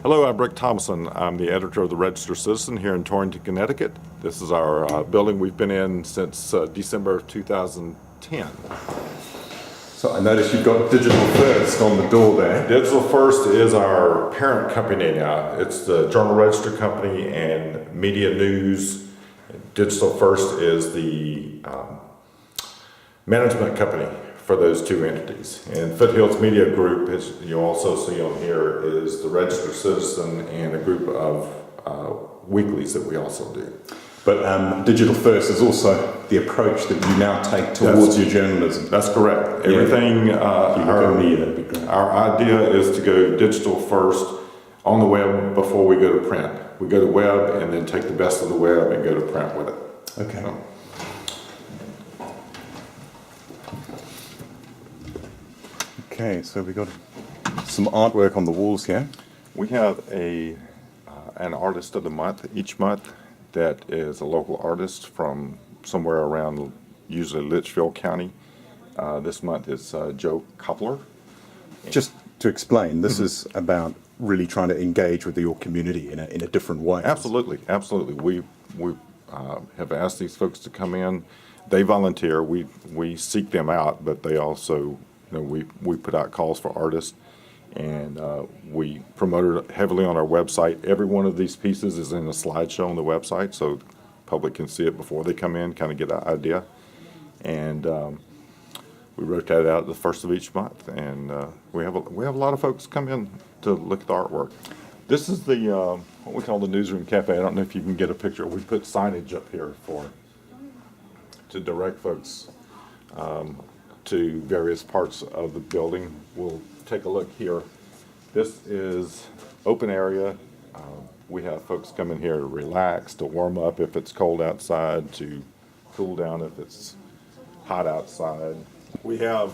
Hello, I'm Rick Thomason. I'm the editor of the Register Citizen here in Torrington, Connecticut. This is our building we've been in since December of 2010. So I noticed you've got Digital First on the door there. Digital First is our parent company now. It's the Journal Register company and Media News. Digital First is the management company for those two entities. And Foothills Media Group, as you also see on here, is the Register Citizen and a group of weeklies that we also do. But Digital First is also the approach that you now take towards your journalism. That's correct. Everything, our idea is to go digital first on the web before we go to print. We go to web and then take the best of the web and go to print with it. Okay. Okay, so we got some artwork on the walls here. We have an artist of the month each month that is a local artist from somewhere around usually Litchfield County. This month is Joe Koppler. Just to explain, this is about really trying to engage with your community in a different way. Absolutely, absolutely. We have asked these folks to come in. They volunteer. We seek them out, but they also, we put out calls for artists, and we promote it heavily on our website. Every one of these pieces is in a slideshow on the website, so the public can see it before they come in, kind of get an idea. And we rotate it out the first of each month, and we have a lot of folks come in to look at the artwork. This is the what we call the Newsroom Cafe. I don't know if you can get a picture. We put signage up here to direct folks to various parts of the building. We'll take a look here. This is open area. We have folks come in here to relax, to warm up if it's cold outside, to cool down if it's hot outside. We have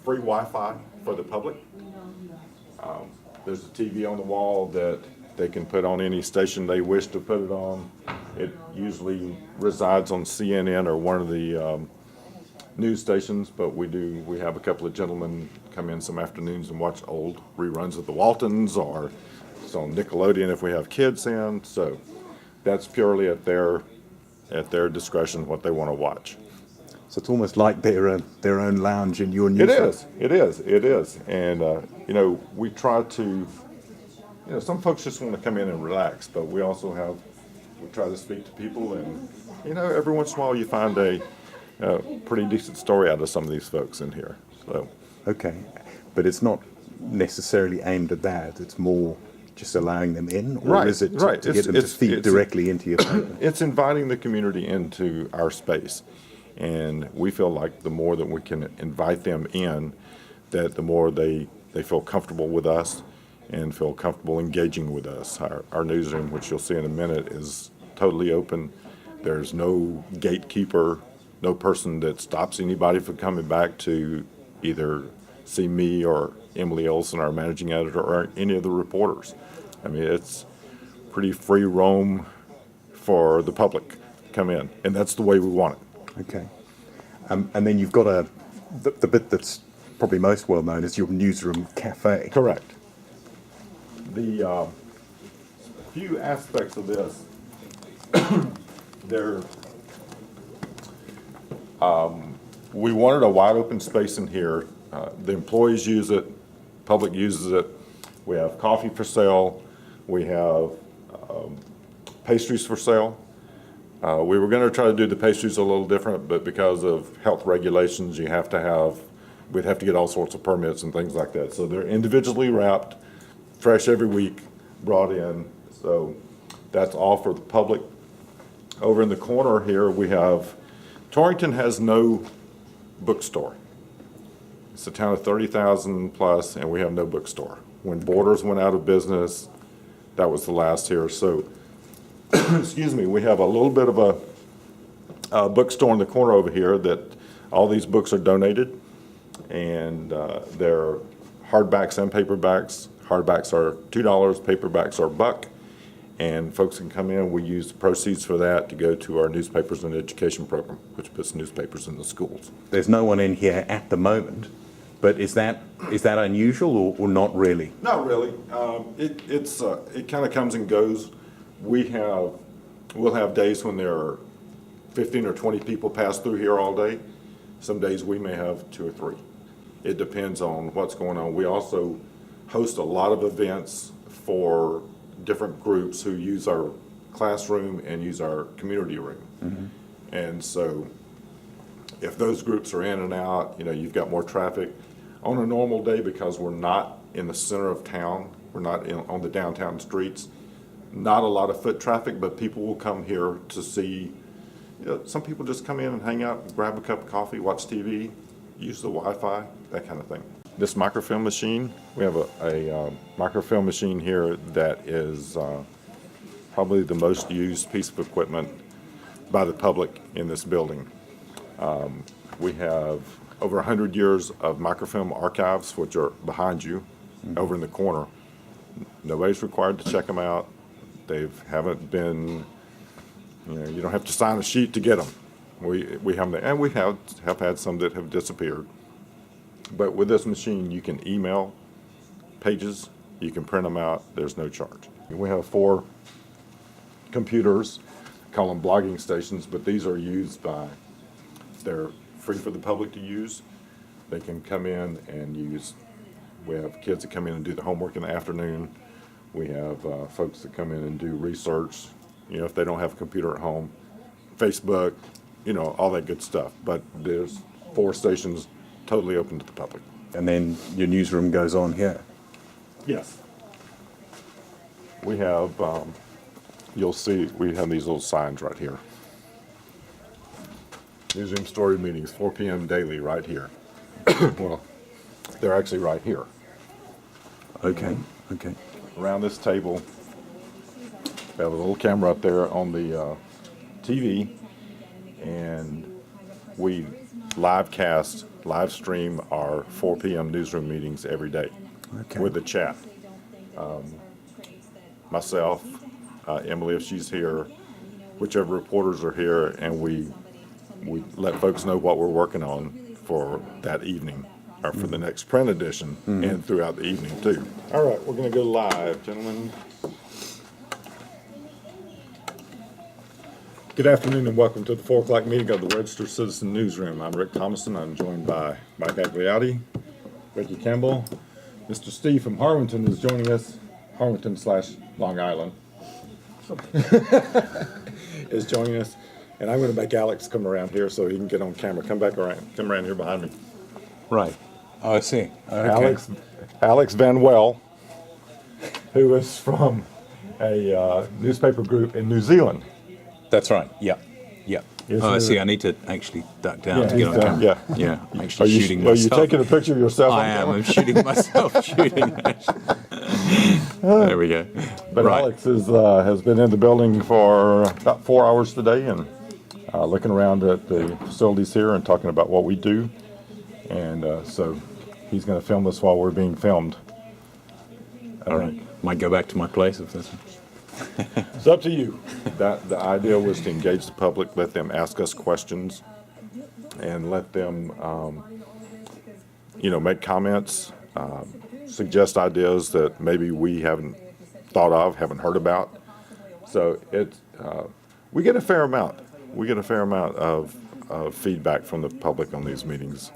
free Wi-Fi for the public. There's a TV on the wall that they can put on any station they wish to put it on. It usually resides on CNN or one of the news stations, but we have a couple of gentlemen come in some afternoons and watch old reruns of the Waltons, or it's on Nickelodeon if we have kids in. So that's purely at their discretion what they want to watch. So it's almost like their own lounge in your newsroom. It is. And, we try to, some folks just want to come in and relax, but we also we try to speak to people, and, every once in a while you find a pretty decent story out of some of these folks in here. So. Okay, but it's not necessarily aimed at that. It's more just allowing them in, or is it to get them to feed directly into your paper? It's inviting the community into our space. And we feel like the more that we can invite them in, that the more they feel comfortable with us and feel comfortable engaging with us. Our newsroom, which you'll see in a minute, is totally open. There's no gatekeeper, no person that stops anybody from coming back to either see me or Emily Olson, our managing editor, or any of the reporters. I mean, it's pretty free roam for the public to come in, and that's the way we want it. Okay. And then you've got the bit that's probably most well known is your newsroom cafe. Correct. The few aspects of this, we wanted a wide open space in here. The employees use it, public uses it. We have coffee for sale. We have pastries for sale. We were going to try to do the pastries a little different, but because of health regulations, we'd have to get all sorts of permits and things like that. So they're individually wrapped, fresh every week, brought in. So that's all for the public. Over in the corner here, we have, Torrington has no bookstore. It's a town of 30,000 plus, and we have no bookstore. When Borders went out of business, that was the last here. So excuse me, we have a little bit of a bookstore in the corner over here that all these books are donated, and they're hardbacks and paperbacks. Hardbacks are $2, paperbacks are $1, and folks can come in. We use the proceeds for that to go to our newspapers and education program, which puts newspapers in the schools. There's no one in here at the moment But is that unusual or not really? Not really. It kind of comes and goes. We'll have days when there are 15 or 20 people pass through here all day. Some days we may have 2 or 3. It depends on what's going on. We also host a lot of events for different groups who use our classroom and use our community room. Mm-hmm. And so if those groups are in and out, you've got more traffic. On a normal day, because we're not in the center of town, we're not on the downtown streets, not a lot of foot traffic, but people will come here to see. Some people just come in and hang out, grab a cup of coffee, watch TV, use the Wi-Fi, that kind of thing. This microfilm machine, we have a microfilm machine here that is probably the most used piece of equipment by the public in this building. We have over 100 years of microfilm archives, which are behind you, over in the corner. Nobody's required to check them out. Haven't been, you don't have to sign a sheet to get them. We have them, and we have had some that have disappeared. But with this machine, you can email pages, you can print them out, there's no charge. We have 4 computers, call them blogging stations, but these are used they're free for the public to use. They can come in and use. We have kids that come in and do the homework in the afternoon. We have folks that come in and do research, if they don't have a computer at home, Facebook, all that good stuff. But there's 4 stations totally open to the public. And then your newsroom goes on here. Yes. We have, you'll see, we have these little signs right here. Newsroom story meetings, 4 p.m. daily, right here. Well, they're actually right here. Okay. Around this table, we have a little camera up there on the TV, and we live stream our 4 p.m. newsroom meetings every day with the chat. Myself, Emily, if she's here, whichever reporters are here, and we let folks know what we're working on for that evening, or for the next print edition, and throughout the evening too. All right, we're going to go live, gentlemen. Good afternoon and welcome to the 4 o'clock meeting of the Registered Citizen Newsroom. I'm Rick Thomason. I'm joined by Mike Agliotti, Becky Campbell. Mr. Steve from Harwinton is joining us. Harwinton/Long Island is joining us. And I'm going to make Alex come around here so he can get on camera. Come around here behind me. Right. Oh, I see. Okay. Alex Van Well, who is from a newspaper group in New Zealand. That's right. Yeah. Oh, I see. I need to actually duck down to get on camera. Yeah. I'm actually shooting myself. Are you taking a picture of yourself? I am. I'm shooting myself. There we go. But right. Alex has been in the building for about 4 hours today and looking around at the facilities here and talking about what we do. And so he's going to film this while we're being filmed. All right. Might go back to my place if that's... It's up to you. The idea was to engage the public, let them ask us questions, and let them, make comments, suggest ideas that maybe we haven't thought of, haven't heard about. So we get a fair amount. We get a fair amount of feedback from the public on these meetings,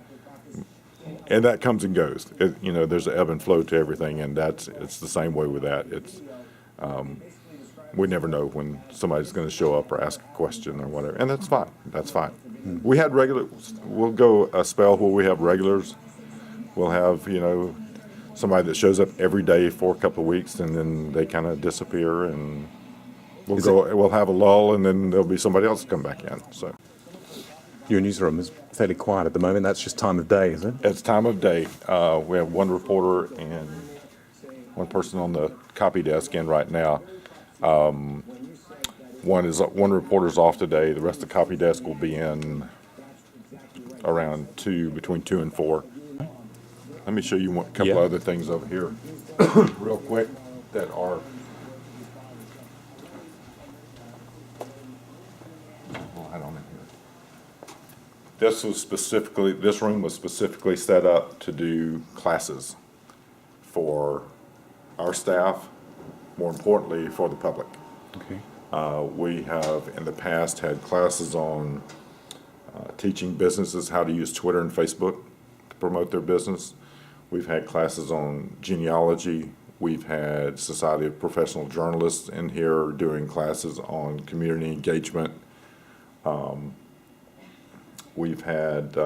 and that comes and goes. There's an ebb and flow to everything, and it's the same way with that. We never know when somebody's going to show up or ask a question or whatever, and that's fine. That's fine. We had we'll go a spell where we have regulars. We'll have, somebody that shows up every day for a couple of weeks, and then they kind of disappear, and we'll have a lull, and then there'll be somebody else come back in. So your newsroom is fairly quiet at the moment. That's just time of day, is it? It's time of day. We have one reporter and one person on the copy desk in right now. One reporter's off today. The rest of the copy desk will be in around between 2 and 4. Let me show you a couple other things over here real quick that are. Light on in here. This room was specifically set up to do classes for our staff, more importantly, for the public. Okay. We have in the past had classes on teaching businesses how to use Twitter and Facebook to promote their business. We've had classes on genealogy. We've had Society of Professional Journalists in here doing classes on community engagement. We've had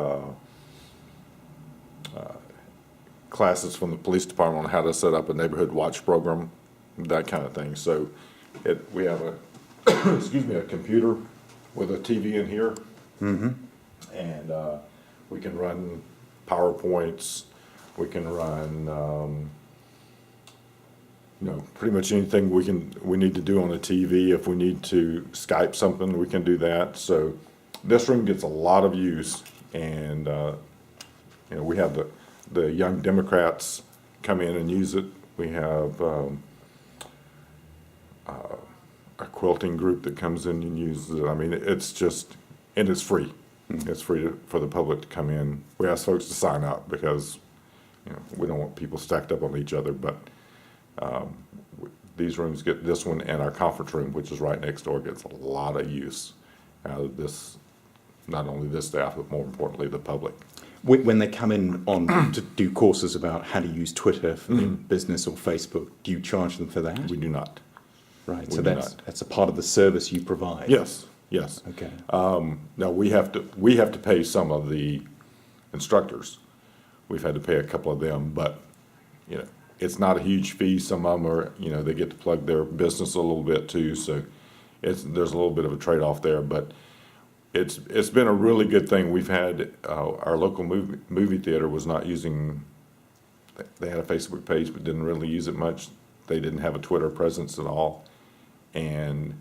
classes from the police department on how to set up a neighborhood watch program, that kind of thing. So we have a a computer with a TV in here, and we can run PowerPoints. We can run pretty much anything we need to do on the TV. If we need to Skype something, we can do that. So this room gets a lot of use, and we have the young Democrats come in and use it. We have a quilting group that comes in and uses it. I mean, it's just, and it's free. It's free for the public to come in. We ask folks to sign up because we don't want people stacked up on each other, but these rooms get, this one and our conference room, which is right next door, gets a lot of use out of this, not only this staff, but more importantly, the public. When they come in on to do courses about how to use Twitter for their business or Facebook, do you charge them for that? We do not. Right, We so do that's not. that's a part of the service you provide. Yes, yes. Okay. Now, we have to pay some of the instructors. We've had to pay a couple of them, but, it's not a huge fee. Some of them are, they get to plug their business a little bit too, so there's a little bit of a trade-off there, but it's been a really good thing. We've had, our local movie theater was not using, they had a Facebook page, but didn't really use it much. They didn't have a Twitter presence at all. And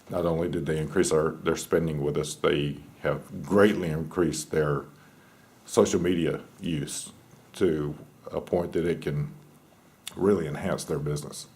not only did they increase their spending with us, they have greatly increased their social media use to a point that it can really enhance their business.